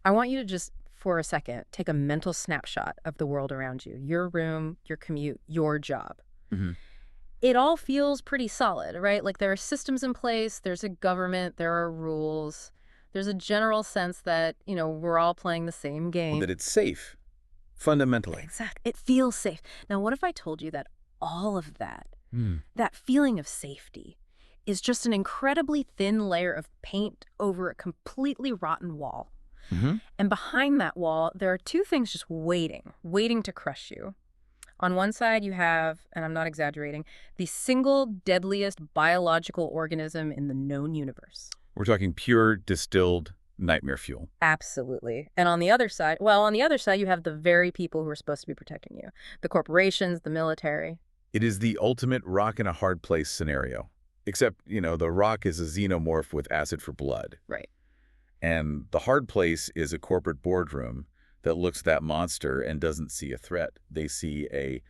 I want you to just, for a second, take a mental snapshot of the world around you. Your room, your commute, your job. Hmm. It all feels pretty solid, right? Like there are systems in place, there's a government, there are rules. There's a general sense that, we're all playing the same Well, game. that it's safe, fundamentally. Exactly. It feels safe. Now, what if I told you that all of that, Hmm. that feeling of safety, is just an incredibly thin layer of paint over a completely rotten wall? Hmm. And behind that wall, there are two things just waiting to crush you. On one side, you have, and I'm not exaggerating, the single deadliest biological organism in the known universe. We're talking pure distilled nightmare fuel. Absolutely. And on the other side, you have the very people who are supposed to be protecting you. The corporations, the military. It is the ultimate rock in a hard place scenario. Except, the rock is a xenomorph with acid for blood. Right. And the hard place is a corporate boardroom that looks at that monster and doesn't see a threat. They see a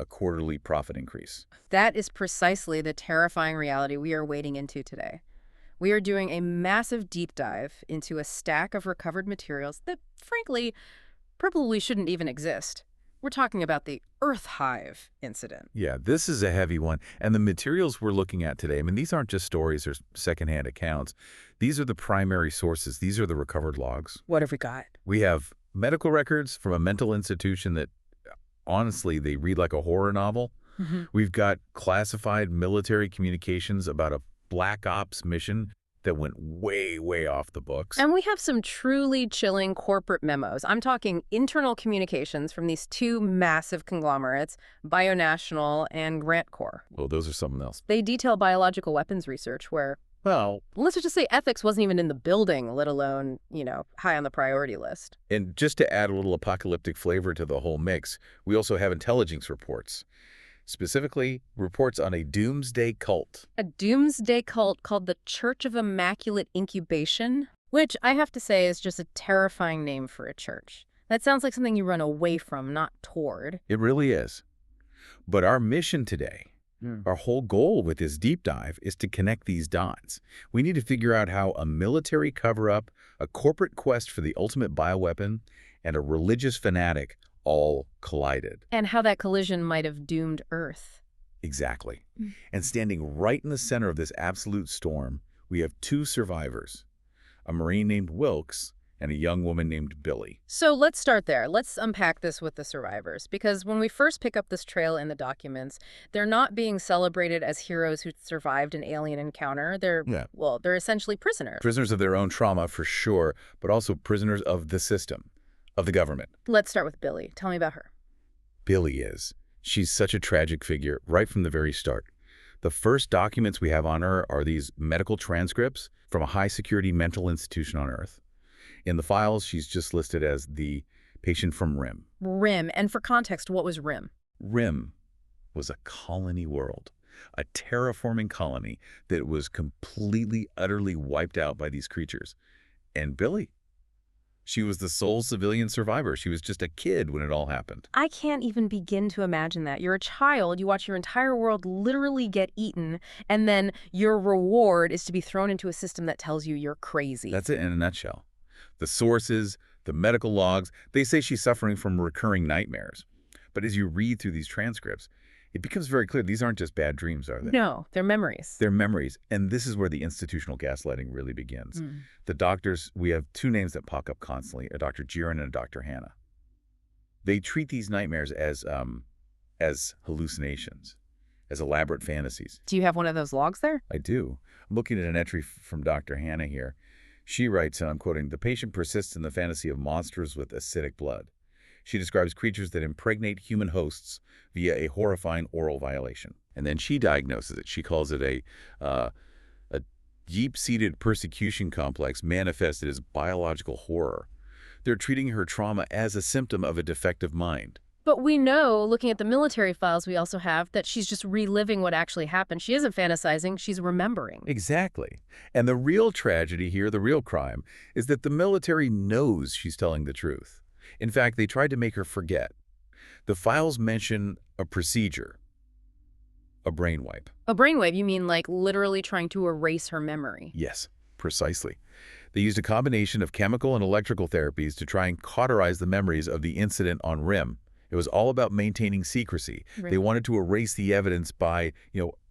quarterly profit increase. That is precisely the terrifying reality we are wading into today. We are doing a massive deep dive into a stack of recovered materials that, frankly, probably shouldn't even exist. We're talking about the Earth Hive incident. Yeah, this is a heavy one. And the materials we're looking at today, I mean, these aren't just stories or secondhand accounts. These are the primary sources. These are the recovered logs. What have we got? We have medical records from a mental institution that, honestly, they read like a horror novel. Mm-hmm. We've got classified military communications about a black ops mission that went way, way off the books. And we have some truly chilling corporate memos. I'm talking internal communications from these two massive conglomerates, Bionational and Grant Corps. Well, those are something else. They detail biological weapons research where, Well, let's just say ethics wasn't even in the building, let alone, high on the priority list. and just to add a little apocalyptic flavor to the whole mix, we also have intelligence reports. Specifically, reports on a doomsday cult. A doomsday cult called the Church of Immaculate Incubation, which I have to say is just a terrifying name for a church. That sounds like something you run away from, not toward. It really is. But our mission today, our whole goal with this deep dive is to connect these dots. We need to figure out how a military cover-up, a corporate quest for the ultimate bioweapon, and a religious fanatic all collided. And how that collision might have doomed Earth. Exactly. And standing right in the center of this absolute storm, we have two survivors, a Marine named Wilks and a young woman named Billie. So let's start there. Let's unpack this with the survivors. Because when we first pick up this trail in the documents, they're not being celebrated as heroes who survived an alien encounter. They're essentially prisoners. Prisoners of their own trauma, for sure, but also prisoners of the system, of the government. Let's start with Billie. Tell me about her. Billie is. She's such a tragic figure right from the very start. The first documents we have on her are these medical transcripts from a high-security mental institution on Earth. In the files, she's just listed as the patient from RIM. RIM. And for context, what was RIM? RIM was a colony world, a terraforming colony that was completely, utterly wiped out by these creatures. And Billie, she was the sole civilian survivor. She was just a kid when it all happened. I can't even begin to imagine that. You're a child, you watch your entire world literally get eaten, and then your reward is to be thrown into a system that tells you you're crazy. That's it in a nutshell. The sources, the medical logs, they say she's suffering from recurring nightmares. But as you read through these transcripts, it becomes very clear these aren't just bad dreams, are they? No, they're memories. They're memories. And this is where the institutional gaslighting really begins. The doctors, we have two names that pop up constantly, a Dr. Jiren and a Dr. Hannah. They treat these nightmares as hallucinations, as elaborate fantasies. Do you have one of those logs there? I do. I'm looking at an entry from Dr. Hannah here. She writes, and I'm quoting, "The patient persists in the fantasy of monsters with acidic blood. She describes creatures that impregnate human hosts via a horrifying oral violation." And then she diagnoses it. She calls it a deep-seated persecution complex manifested as biological horror. They're treating her trauma as a symptom of a defective mind. But we know, looking at the military files we also have, that she's just reliving what actually happened. She isn't fantasizing, she's remembering. Exactly. And the real tragedy here, the real crime, is that the military knows she's telling the truth. In fact, they tried to make her forget. The files mention a procedure, a brainwipe. A brainwave, you mean like literally trying to erase her memory? Yes, precisely. They used a combination of chemical and electrical therapies to try and cauterize the memories of the incident on RIM. It was all about maintaining secrecy. Right. They wanted to erase the evidence by,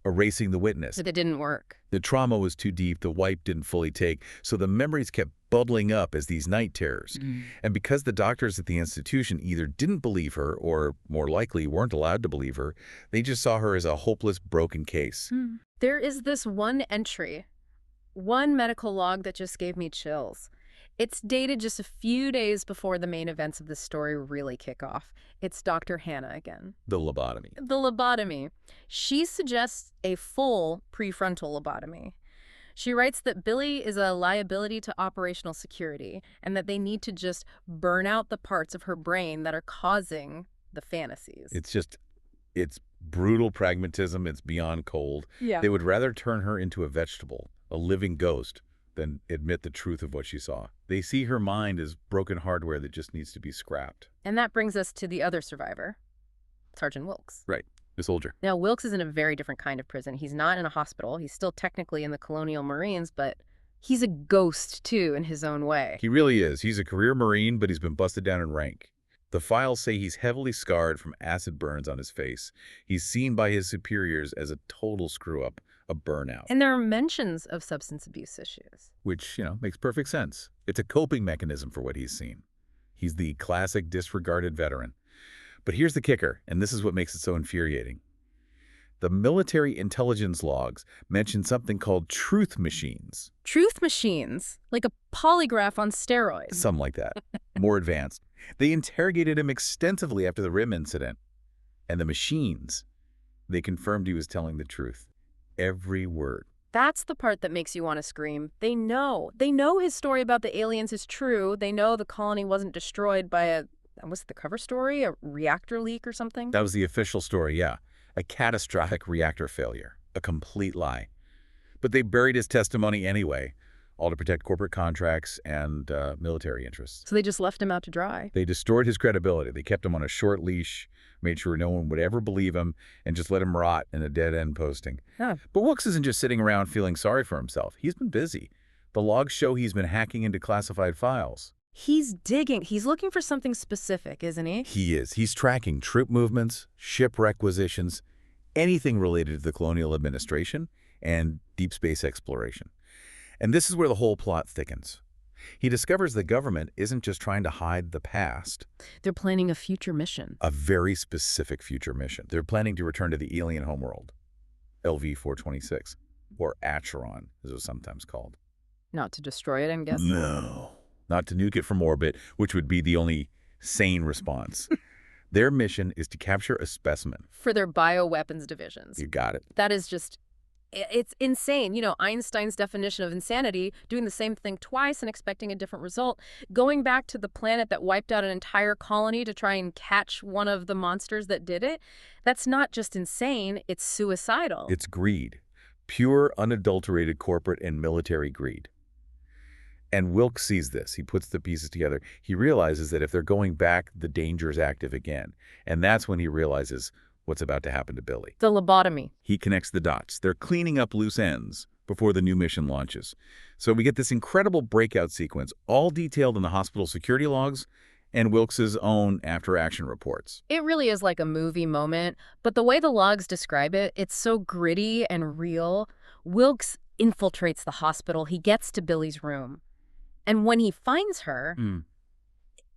erasing the witness. But it didn't work. The trauma was too deep, the wipe didn't fully take, so the memories kept bubbling up as these night terrors. And because the doctors at the institution either didn't believe her or, more likely, weren't allowed to believe her, they just saw her as a hopeless, broken case. There is this one entry, one medical log that just gave me chills. It's dated just a few days before the main events of the story really kick off. It's Dr. Hannah again. The lobotomy. The lobotomy. She suggests a full prefrontal lobotomy. She writes that Billie is a liability to operational security and that they need to just burn out the parts of her brain that are causing the fantasies. It's brutal pragmatism. It's beyond cold. Yeah. They would rather turn her into a vegetable, a living ghost, than admit the truth of what she saw. They see her mind as broken hardware that just needs to be scrapped. And that brings us to the other survivor, Sergeant Wilks. Right, the soldier. Now, Wilks is in a very different kind of prison. He's not in a hospital. He's still technically in the Colonial Marines, but he's a ghost, too, in his own way. He really is. He's a career Marine, but he's been busted down in rank. The files say he's heavily scarred from acid burns on his face. He's seen by his superiors as a total screw-up, a burnout. And there are mentions of substance abuse issues. Which, makes perfect sense. It's a coping mechanism for what he's seen. He's the classic disregarded veteran. But here's the kicker, and this is what makes it so infuriating. The military intelligence logs mention something called truth machines. Truth machines, like a polygraph on steroids. Something like that. More advanced. They interrogated him extensively after the RIM incident. And the machines, they confirmed he was telling the truth. Every word. That's the part that makes you want to scream. They know. They know his story about the aliens is true. They know the colony wasn't destroyed by what's the cover story? A reactor leak or something? That was the official story, yeah. A catastrophic reactor failure. A complete lie. But they buried his testimony anyway, all to protect corporate contracts and military interests. So they just left him out to dry. They destroyed his credibility. They kept him on a short leash, made sure no one would ever believe him, and just let him rot in a dead-end posting. Yeah. But Wilks isn't just sitting around feeling sorry for himself. He's been busy. The logs show he's been hacking into classified files. He's digging. He's looking for something specific, isn't he? He is. He's tracking troop movements, ship requisitions, anything related to the colonial administration and deep space exploration. And this is where the whole plot thickens. He discovers the government isn't just trying to hide the past. They're planning a future mission. A very specific future mission. They're planning to return to the alien homeworld, LV-426, or Acheron, as it was sometimes called. Not to destroy it, I'm guessing? No. Not to nuke it from orbit, which would be the only sane response. Their mission is to capture a specimen. For their bioweapons divisions. You got it. That is just... It's insane. Einstein's definition of insanity, doing the same thing twice and expecting a different result. Going back to the planet that wiped out an entire colony to try and catch one of the monsters that did it, that's not just insane, it's suicidal. It's greed. Pure, unadulterated corporate and military greed. And Wilks sees this. He puts the pieces together. He realizes that if they're going back, the danger is active again. And that's when he realizes what's about to happen to Billie. The lobotomy. He connects the dots. They're cleaning up loose ends before the new mission launches. So we get this incredible breakout sequence, all detailed in the hospital security logs and Wilks's own after-action reports. It really is like a movie moment, but the way the logs describe it, it's so gritty and real. Wilks infiltrates the hospital. He gets to Billie's room. And when he finds her,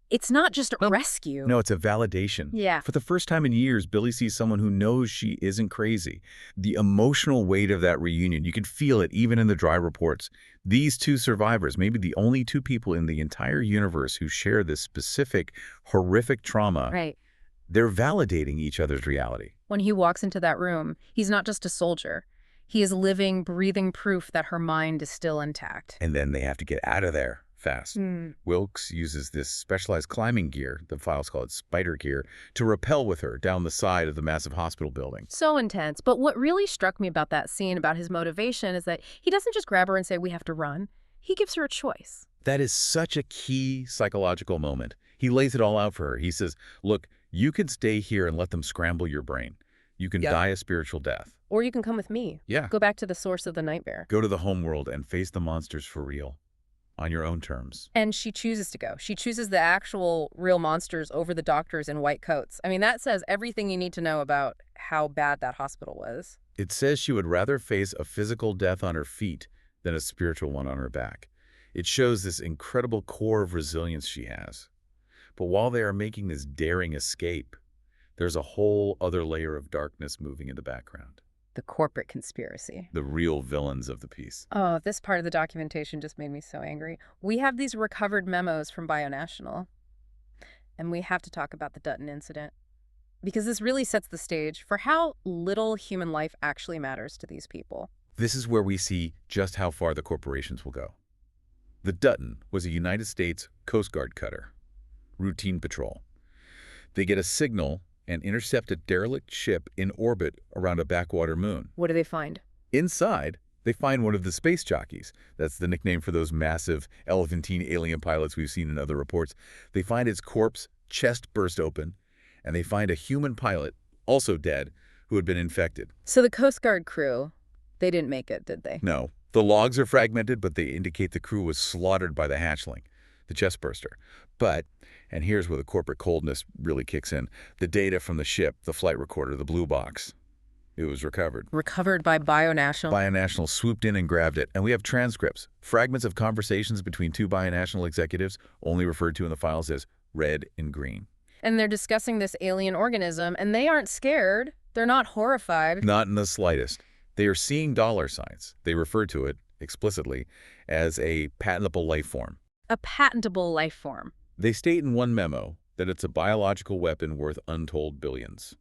it's not just a rescue. No, it's a validation. Yeah. For the first time in years, Billie sees someone who knows she isn't crazy. The emotional weight of that reunion, you can feel it even in the dry reports. These two survivors, maybe the only two people in the entire universe who share this specific, horrific trauma, Right. They're validating each other's reality. When he walks into that room, he's not just a soldier. He is living, breathing proof that her mind is still intact. And then they have to get out of there fast. Wilks uses this specialized climbing gear, the files call it spider gear, to rappel with her down the side of the massive hospital building. So intense. But what really struck me about that scene, about his motivation, is that he doesn't just grab her and say, we have to run. He gives her a choice. That is such a key psychological moment. He lays it all out for her. He says, look, you can stay here and let them scramble your brain. You can die a spiritual death. Or you can come with me. Yeah. Go back to the source of the nightmare. Go to the homeworld and face the monsters for real. on your own terms. And she chooses to go. She chooses the actual real monsters over the doctors in white coats. I mean, that says everything you need to know about how bad that hospital was. It says she would rather face a physical death on her feet than a spiritual one on her back. It shows this incredible core of resilience she has. But while they are making this daring escape, there's a whole other layer of darkness moving in the background. The corporate conspiracy. The real villains of the piece. Oh, this part of the documentation just made me so angry. We have these recovered memos from BioNational, and we have to talk about the Dutton incident, because this really sets the stage for how little human life actually matters to these people. This is where we see just how far the corporations will go. The Dutton was a United States Coast Guard cutter. Routine patrol. They get a signal and intercept a derelict ship in orbit around a backwater moon. What do they find? Inside, they find one of the space jockeys. That's the nickname for those massive elephantine alien pilots we've seen in other reports. They find his corpse, chest burst open, and they find a human pilot, also dead, who had been infected. So the Coast Guard crew, they didn't make it, did they? No. The logs are fragmented, but they indicate the crew was slaughtered by the hatchling, the chest burster. But, and here's where the corporate coldness really kicks in, the data from the ship, the flight recorder, the blue box, it was recovered. Recovered by BioNational? BioNational swooped in and grabbed it, and we have transcripts, fragments of conversations between two BioNational executives, only referred to in the files as red and green. And they're discussing this alien organism, and they aren't scared. They're not horrified. Not in the slightest. They are seeing dollar signs. They refer to it, explicitly, as a patentable life form. A patentable life form. They state in one memo that it's a biological weapon worth untold billions.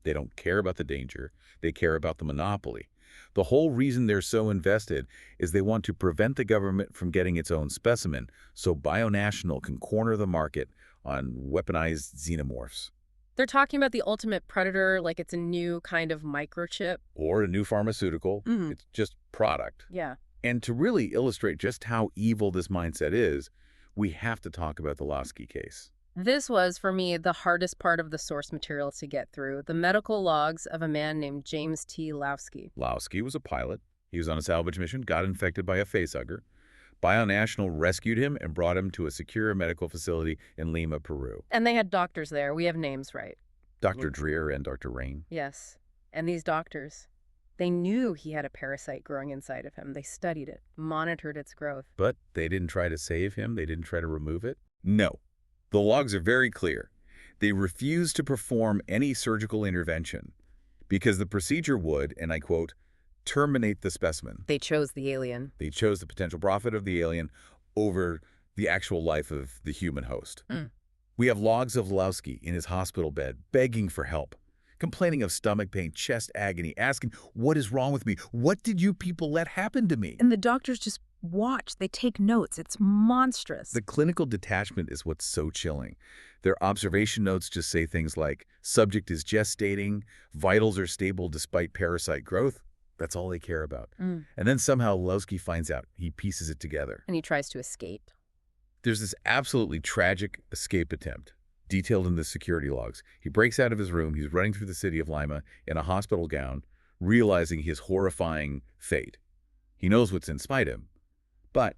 They don't care about the danger. They care about the monopoly. The whole reason they're so invested is they want to prevent the government from getting its own specimen so BioNational can corner the market on weaponized xenomorphs. They're talking about the ultimate predator like it's a new kind of microchip. Or a new pharmaceutical. It's just product. Yeah. And to really illustrate just how evil this mindset is, we have to talk about the Lowski case. This was, for me, the hardest part of the source material to get through, the medical logs of a man named James T. Lowski. Lowski was a pilot. He was on a salvage mission, got infected by a facehugger. BioNational rescued him and brought him to a secure medical facility in Lima, Peru. And they had doctors there. We have names right. Dr. Dreer and Dr. Rain. Yes. And these doctors, they knew he had a parasite growing inside of him. They studied it, monitored its growth. But they didn't try to save him? They didn't try to remove it? No. The logs are very clear. They refused to perform any surgical intervention because the procedure would, and I quote, terminate the specimen. They chose the alien. They chose the potential profit of the alien over the actual life of the human host. We have logs of Lowski in his hospital bed begging for help, complaining of stomach pain, chest agony, asking, what is wrong with me? What did you people let happen to me? And the doctors just watch. They take notes. It's monstrous. The clinical detachment is what's so chilling. Their observation notes just say things like, subject is gestating, vitals are stable despite parasite growth. That's all they care about. And then somehow Lowski finds out. He pieces it together. And he tries to escape. There's this absolutely tragic escape attempt, detailed in the security logs. He breaks out of his room. He's running through the city of Lima in a hospital gown, realizing his horrifying fate. He knows what's inside him, but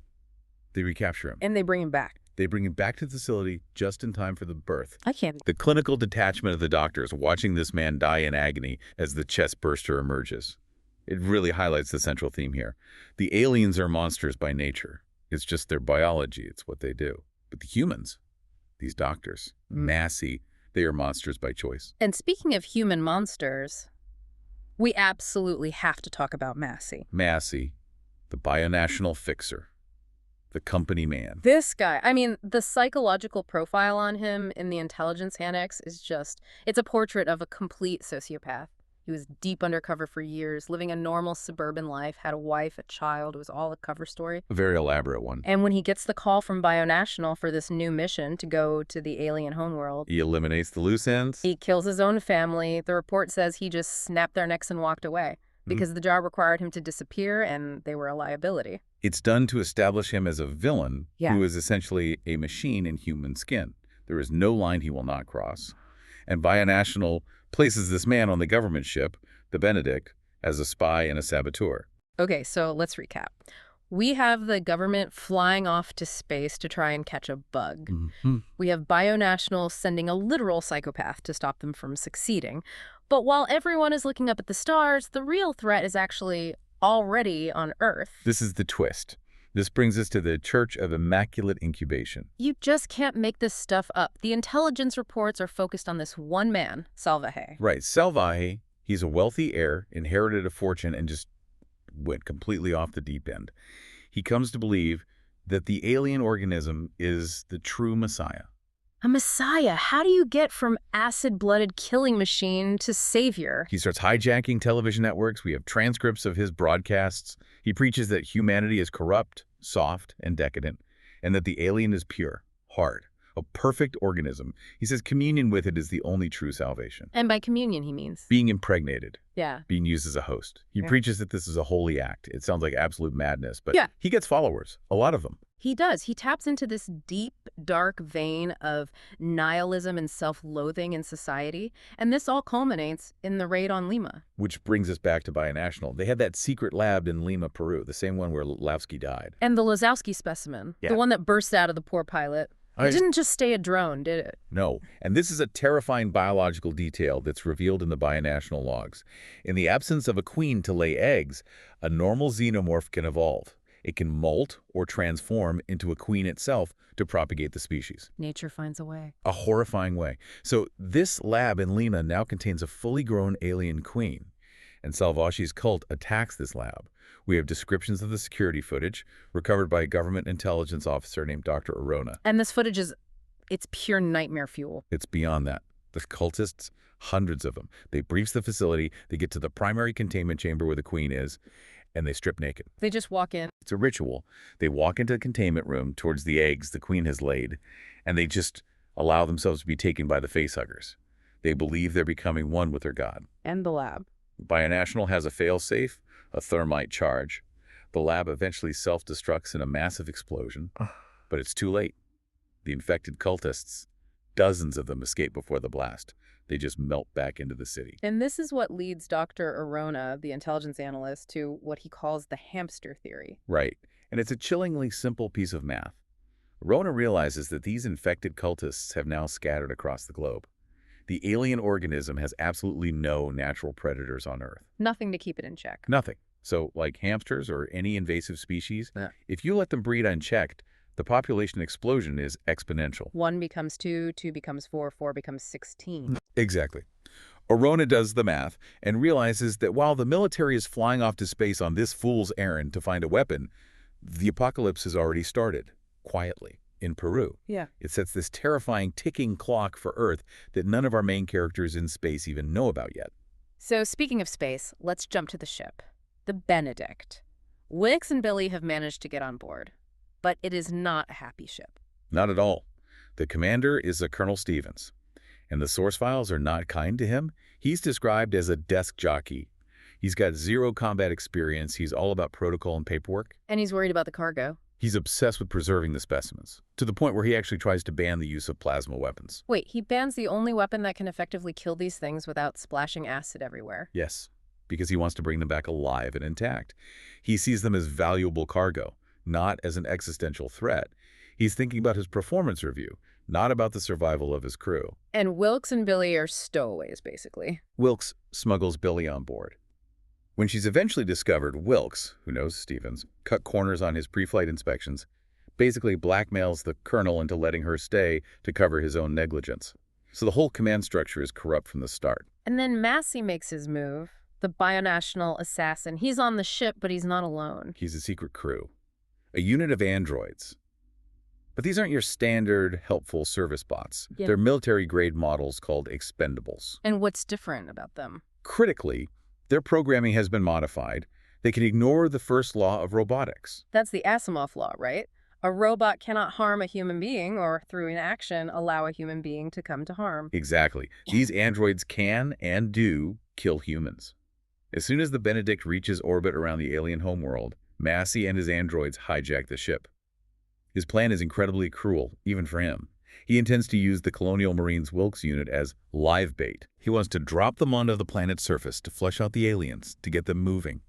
they recapture him. And they bring him back. They bring him back to the facility just in time for the birth. I can't. The clinical detachment of the doctors watching this man die in agony as the chest burster emerges. It really highlights the central theme here. The aliens are monsters by nature. It's just their biology. It's what they do. But the humans, these doctors, Massey, they are monsters by choice. And speaking of human monsters, we absolutely have to talk about Massey. Massey, the BioNational fixer, the company man. This guy, I mean, the psychological profile on him in the intelligence annex is just, it's a portrait of a complete sociopath. He was deep undercover for years, living a normal suburban life, had a wife, a child. It was all a cover story. A very elaborate one. And when he gets the call from BioNational for this new mission to go to the alien homeworld, He eliminates the loose ends. he kills his own family. The report says he just snapped their necks and walked away because the job required him to disappear and they were a liability. It's done to establish him as a villain Yeah. who is essentially a machine in human skin. There is no line he will not cross. And BioNational places this man on the government ship, the Benedict, as a spy and a saboteur. Okay, so let's recap. We have the government flying off to space to try and catch a bug. Mm-hmm. We have bionationals sending a literal psychopath to stop them from succeeding. But while everyone is looking up at the stars, the real threat is actually already on Earth. This is the twist. This brings us to the Church of Immaculate Incubation. You just can't make this stuff up. The intelligence reports are focused on this one man, Salvaje. Right, Salvaje, he's a wealthy heir, inherited a fortune, and just went completely off the deep end. He comes to believe that the alien organism is the true Messiah. A messiah? How do you get from acid-blooded killing machine to savior? He starts hijacking television networks. We have transcripts of his broadcasts. He preaches that humanity is corrupt, soft, and decadent, and that the alien is pure, hard, a perfect organism. He says communion with it is the only true salvation. And by communion, he means? Being impregnated. Yeah. Being used as a host. He Yeah. preaches that this is a holy act. It sounds like absolute madness, but Yeah. he gets followers, a lot of them. He does. He taps into this deep, dark vein of nihilism and self-loathing in society, and this all culminates in the raid on Lima. Which brings us back to Bionational. They had that secret lab in Lima, Peru, the same one where Lavsky died. And the Lazowski specimen, Yeah. the one that burst out of the poor pilot. It didn't just stay a drone, did it? No, and this is a terrifying biological detail that's revealed in the Bionational logs. In the absence of a queen to lay eggs, a normal xenomorph can evolve. It can molt or transform into a queen itself to propagate the species. Nature finds a way. A horrifying way. So this lab in Lima now contains a fully grown alien queen, and Salvage's cult attacks this lab. We have descriptions of the security footage recovered by a government intelligence officer named Dr. Arona. And this footage it's pure nightmare fuel. It's beyond that. The cultists, hundreds of them, they breach the facility, they get to the primary containment chamber where the queen is, and they strip naked. They just walk in. It's a ritual. They walk into the containment room towards the eggs the queen has laid, and they just allow themselves to be taken by the facehuggers. They believe they're becoming one with their god. And the lab. Bionational has a failsafe, a thermite charge. The lab eventually self-destructs in a massive explosion, but it's too late. The infected cultists, dozens of them, escape before the blast. They just melt back into the city. And this is what leads Dr. Arona, the intelligence analyst, to what he calls the hamster theory. Right. And it's a chillingly simple piece of math. Arona realizes that these infected cultists have now scattered across the globe. The alien organism has absolutely no natural predators on Earth. Nothing to keep it in check. Nothing. So, like hamsters or any invasive species, Yeah. if you let them breed unchecked, the population explosion is exponential. 1 becomes 2, 2 becomes 4, 4 becomes 16. Exactly. Arona does the math and realizes that while the military is flying off to space on this fool's errand to find a weapon, the apocalypse has already started, quietly, in Peru. Yeah. It sets this terrifying ticking clock for Earth that none of our main characters in space even know about yet. So speaking of space, let's jump to the ship. The Benedict. Wilks and Billie have managed to get on board, but it is not a happy ship. Not at all. The commander is a Colonel Stevens, and the source files are not kind to him. He's described as a desk jockey. He's got zero combat experience. He's all about protocol and paperwork. And he's worried about the cargo. He's obsessed with preserving the specimens, to the point where he actually tries to ban the use of plasma weapons. Wait, he bans the only weapon that can effectively kill these things without splashing acid everywhere. Yes, because he wants to bring them back alive and intact. He sees them as valuable cargo, not as an existential threat. He's thinking about his performance review, not about the survival of his crew. And Wilks and Billie are stowaways, basically. Wilks smuggles Billie on board. When she's eventually discovered, Wilks, who knows Stevens, cut corners on his pre-flight inspections, basically blackmails the colonel into letting her stay to cover his own negligence. So the whole command structure is corrupt from the start. And then Massey makes his move. The bionational assassin. He's on the ship, but he's not alone. He's a secret crew, a unit of androids. But these aren't your standard helpful service bots. Yeah. They're military-grade models called expendables. And what's different about them? Critically, their programming has been modified. They can ignore the first law of robotics. That's the Asimov law, right? A robot cannot harm a human being or, through inaction, allow a human being to come to harm. Exactly. These androids can and do kill humans. As soon as the Benedict reaches orbit around the alien homeworld, Massey and his androids hijack the ship. His plan is incredibly cruel, even for him. He intends to use the Colonial Marines Wilks unit as live bait. He wants to drop them onto the planet's surface to flush out the aliens, to get them moving.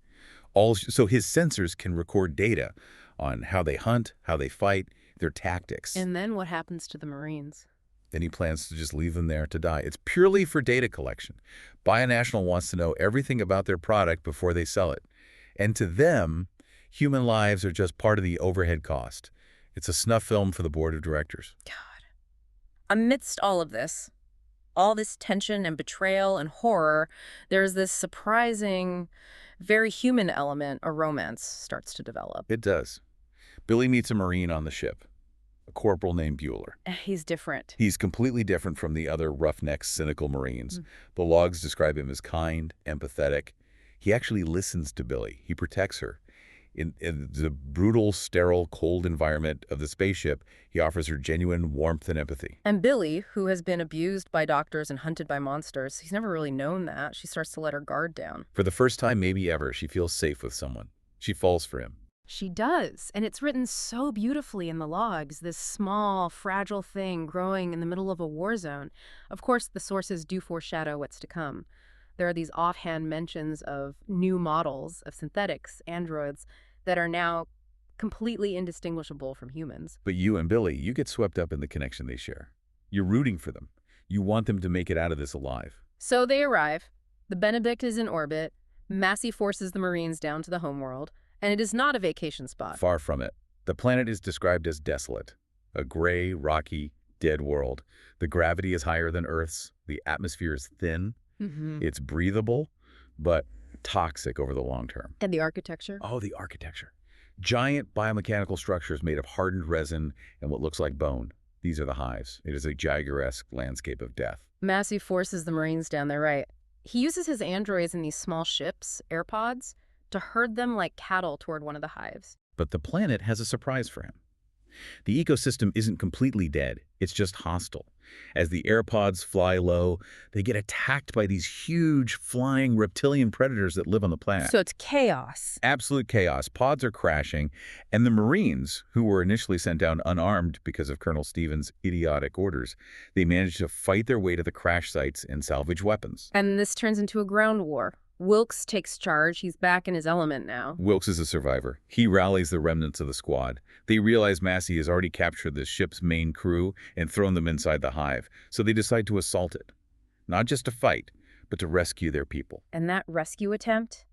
So his sensors can record data on how they hunt, how they fight, their tactics. And then what happens to the Marines? Then he plans to just leave them there to die. It's purely for data collection. Bionational wants to know everything about their product before they sell it. And to them, human lives are just part of the overhead cost. It's a snuff film for the board of directors. God. Amidst all of this, all this tension and betrayal and horror, there's this surprising, very human element, a romance starts to develop. It does. Billie meets a Marine on the ship, a corporal named Bueller. He's different. He's completely different from the other roughnecks, cynical Marines. The logs describe him as kind, empathetic. He actually listens to Billie. He protects her. In the brutal, sterile, cold environment of the spaceship, he offers her genuine warmth and empathy. And Billie, who has been abused by doctors and hunted by monsters, he's never really known that. She starts to let her guard down. For the first time, maybe ever, she feels safe with someone. She falls for him. She does, and it's written so beautifully in the logs, this small, fragile thing growing in the middle of a war zone. Of course, the sources do foreshadow what's to come. There are these offhand mentions of new models of synthetics, androids, that are now completely indistinguishable from humans. But you and Billie, you get swept up in the connection they share. You're rooting for them. You want them to make it out of this alive. So they arrive. The Benedict is in orbit. Massey forces the Marines down to the homeworld, and it is not a vacation spot. Far from it. The planet is described as desolate. A gray, rocky, dead world. The gravity is higher than Earth's. The atmosphere is thin. It's breathable, but toxic over the long term. And the architecture? Oh, the architecture. Giant biomechanical structures made of hardened resin and what looks like bone. These are the hives. It is a Jaeger-esque landscape of death. Massey forces the Marines down there, right? He uses his androids in these small ships, AirPods, to herd them like cattle toward one of the hives. But the planet has a surprise for him. The ecosystem isn't completely dead. It's just hostile. As the AirPods fly low, they get attacked by these huge, flying reptilian predators that live on the planet. So it's chaos. Absolute chaos. Pods are crashing, and the Marines, who were initially sent down unarmed because of Colonel Stevens' idiotic orders, they manage to fight their way to the crash sites and salvage weapons. And this turns into a ground war. Wilks takes charge. He's back in his element now. Wilks is a survivor. He rallies the remnants of the squad. They realize Massey has already captured the ship's main crew and thrown them inside the hive, so they decide to assault it. Not just to fight, but to rescue their people. And that rescue attempt,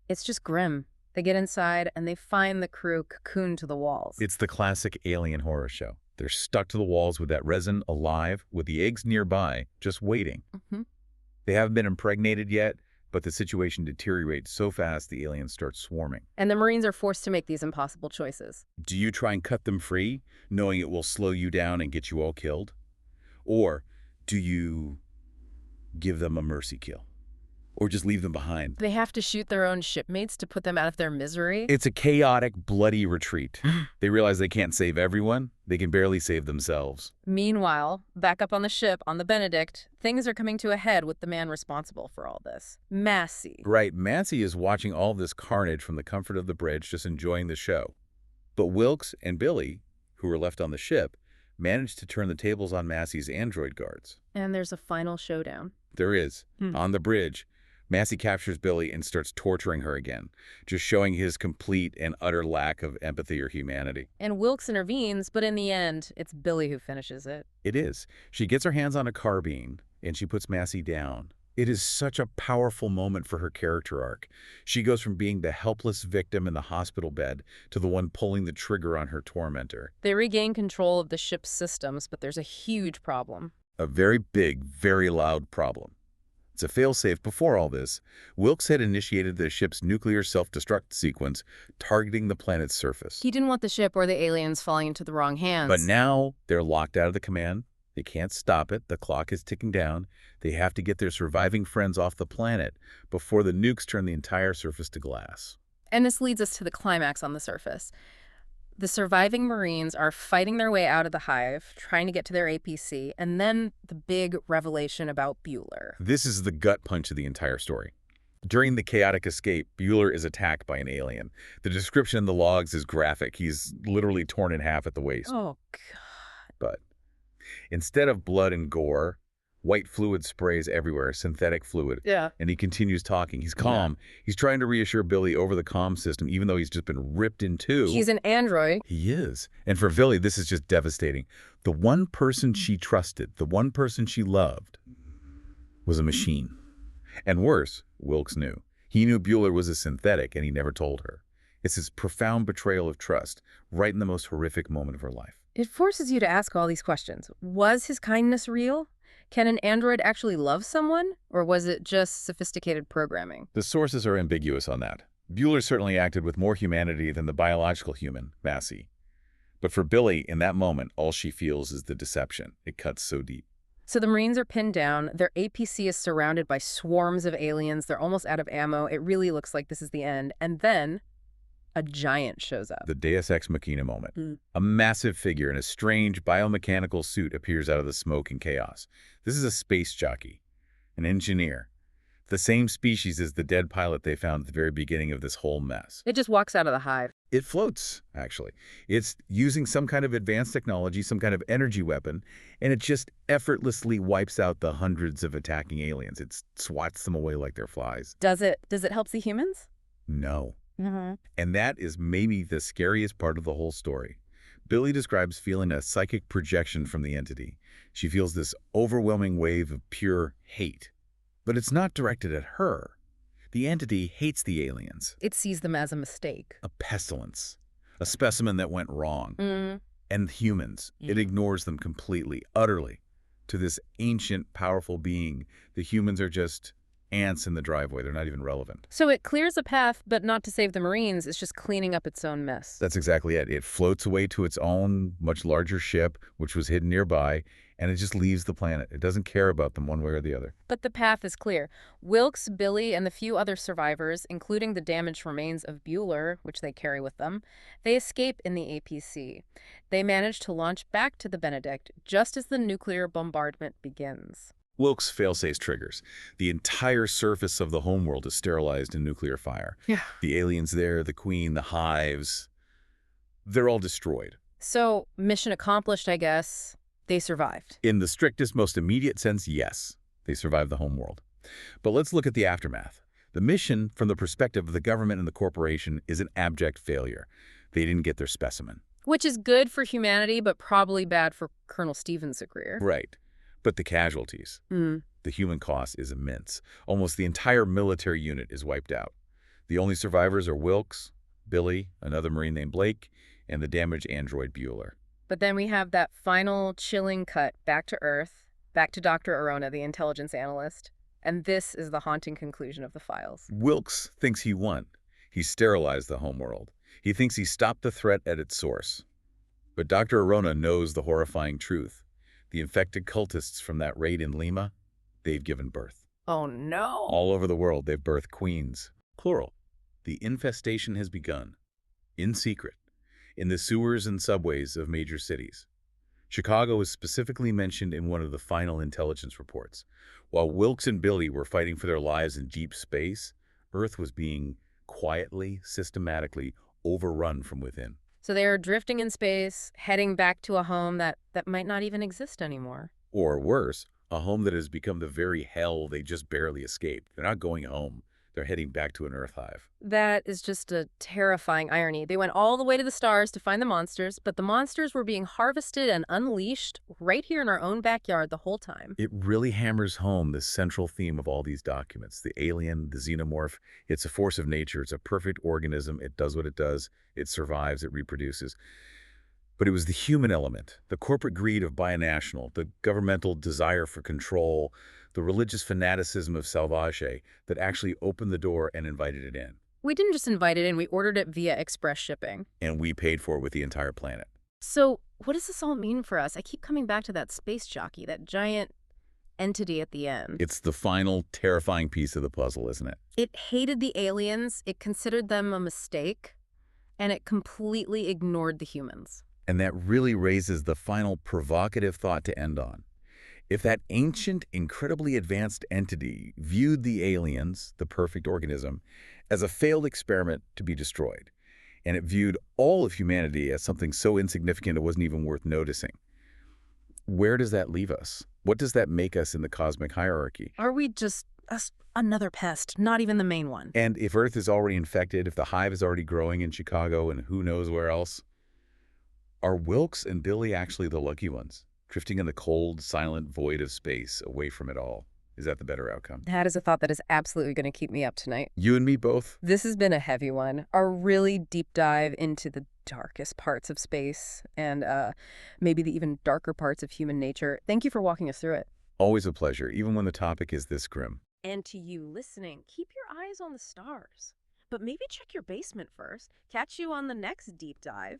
it's just grim. They get inside and they find the crew cocooned to the walls. It's the classic alien horror show. They're stuck to the walls with that resin, alive, with the eggs nearby, just waiting. They haven't been impregnated yet, but the situation deteriorates so fast the aliens start swarming. And the Marines are forced to make these impossible choices. Do you try and cut them free, knowing it will slow you down and get you all killed? Or do you give them a mercy kill? Or just leave them behind? They have to shoot their own shipmates to put them out of their misery. It's a chaotic, bloody retreat. They realize they can't save everyone. They can barely save themselves. Meanwhile, back up on the ship, on the Benedict, things are coming to a head with the man responsible for all this. Massey. Right, Massey is watching all this carnage from the comfort of the bridge, just enjoying the show. But Wilks and Billie, who were left on the ship, managed to turn the tables on Massey's android guards. And there's a final showdown. There is. On the bridge, Massey captures Billie and starts torturing her again, just showing his complete and utter lack of empathy or humanity. And Wilks intervenes, but in the end, it's Billie who finishes it. It is. She gets her hands on a carbine, and she puts Massey down. It is such a powerful moment for her character arc. She goes from being the helpless victim in the hospital bed to the one pulling the trigger on her tormentor. They regain control of the ship's systems, but there's a huge problem. A very big, very loud problem. It's a failsafe before all this. Wilks had initiated the ship's nuclear self-destruct sequence, targeting the planet's surface. He didn't want the ship or the aliens falling into the wrong hands. But now they're locked out of the command. They can't stop it. The clock is ticking down. They have to get their surviving friends off the planet before the nukes turn the entire surface to glass. And this leads us to the climax on the surface. The surviving Marines are fighting their way out of the hive, trying to get to their APC, and then the big revelation about Bueller. This is the gut punch of the entire story. During the chaotic escape, Bueller is attacked by an alien. The description in the logs is graphic. He's literally torn in half at the waist. Oh, God. But instead of blood and gore, White fluid sprays everywhere, synthetic fluid. Yeah. And he continues talking. He's calm. Yeah. He's trying to reassure Billie over the comm system, even though he's just been ripped in two. He's an android. He is. And for Billie, this is just devastating. The one person she trusted, the one person she loved, was a machine. And worse, Wilks knew. He knew Bueller was a synthetic, and he never told her. It's this profound betrayal of trust, right in the most horrific moment of her life. It forces you to ask all these questions. Was his kindness real? Can an android actually love someone? Or was it just sophisticated programming? The sources are ambiguous on that. Bueller certainly acted with more humanity than the biological human, Massey. But for Billie, in that moment, all she feels is the deception. It cuts so deep. So the Marines are pinned down. Their APC is surrounded by swarms of aliens. They're almost out of ammo. It really looks like this is the end. And then a giant shows up. The Deus Ex Machina moment. A massive figure in a strange biomechanical suit appears out of the smoke and chaos. This is a space jockey, an engineer, the same species as the dead pilot they found at the very beginning of this whole mess. It just walks out of the hive. It floats, actually. It's using some kind of advanced technology, some kind of energy weapon, and it just effortlessly wipes out the hundreds of attacking aliens. It swats them away like they're flies. Does it help the humans? No. And that is maybe the scariest part of the whole story. Billie describes feeling a psychic projection from the entity. She feels this overwhelming wave of pure hate. But it's not directed at her. The entity hates the aliens. It sees them as a mistake. A pestilence. A specimen that went wrong. And humans. It ignores them completely, utterly. To this ancient, powerful being, the humans are just ants in the driveway. They're not even relevant. So it clears a path, but not to save the Marines. It's just cleaning up its own mess. That's exactly it. It floats away to its own, much larger ship, which was hidden nearby, and it just leaves the planet. It doesn't care about them one way or the other. But the path is clear. Wilks, Billie, and the few other survivors, including the damaged remains of Bueller, which they carry with them, they escape in the APC. They manage to launch back to the Benedict just as the nuclear bombardment begins. Wilks failsafe triggers. The entire surface of the homeworld is sterilized in nuclear fire. Yeah. The aliens there, the Queen, the hives, they're all destroyed. So, mission accomplished, I guess. They survived. In the strictest, most immediate sense, yes, they survived the homeworld. But let's look at the aftermath. The mission, from the perspective of the government and the corporation, is an abject failure. They didn't get their specimen. Which is good for humanity, but probably bad for Colonel Stevens' career. Right. But the casualties, the human cost is immense. Almost the entire military unit is wiped out. The only survivors are Wilks, Billie, another Marine named Blake, and the damaged android Bueller. But then we have that final chilling cut back to Earth, back to Dr. Arona, the intelligence analyst. And this is the haunting conclusion of the files. Wilks thinks he won. He sterilized the homeworld. He thinks he stopped the threat at its source. But Dr. Arona knows the horrifying truth. The infected cultists from that raid in Lima, they've given birth. Oh, no. All over the world, they've birthed queens. Plural. The infestation has begun. In secret. In the sewers and subways of major cities. Chicago is specifically mentioned in one of the final intelligence reports. While Wilks and Billie were fighting for their lives in deep space, Earth was being quietly, systematically overrun from within. So they are drifting in space, heading back to a home that might not even exist anymore. Or worse, a home that has become the very hell they just barely escaped. They're not going home. They're heading back to an Earth hive. That is just a terrifying irony. They went all the way to the stars to find the monsters, but the monsters were being harvested and unleashed right here in our own backyard the whole time. It really hammers home the central theme of all these documents. The alien, the xenomorph, it's a force of nature. It's a perfect organism. It does what it does. It survives. It reproduces. But it was the human element, the corporate greed of binational, the governmental desire for control, the religious fanaticism of Salvage that actually opened the door and invited it in. We didn't just invite it in, we ordered it via express shipping. And we paid for it with the entire planet. So what does this all mean for us? I keep coming back to that space jockey, that giant entity at the end. It's the final terrifying piece of the puzzle, isn't it? It hated the aliens, it considered them a mistake, and it completely ignored the humans. And that really raises the final provocative thought to end on. If that ancient, incredibly advanced entity viewed the aliens, the perfect organism, as a failed experiment to be destroyed, and it viewed all of humanity as something so insignificant it wasn't even worth noticing, Where does that leave us? What does that make us in the cosmic hierarchy? Are we just another pest, not even the main one? And if Earth is already infected, if the hive is already growing in Chicago and who knows where else, are Wilks and Billie actually the lucky ones, drifting in the cold, silent void of space away from it all? Is that the better outcome? That is a thought that is absolutely going to keep me up tonight. You and me both? This has been a heavy one, a really deep dive into the darkest parts of space and maybe the even darker parts of human nature. Thank you for walking us through it. Always a pleasure, even when the topic is this grim. And to you listening, keep your eyes on the stars. But maybe check your basement first. Catch you on the next deep dive.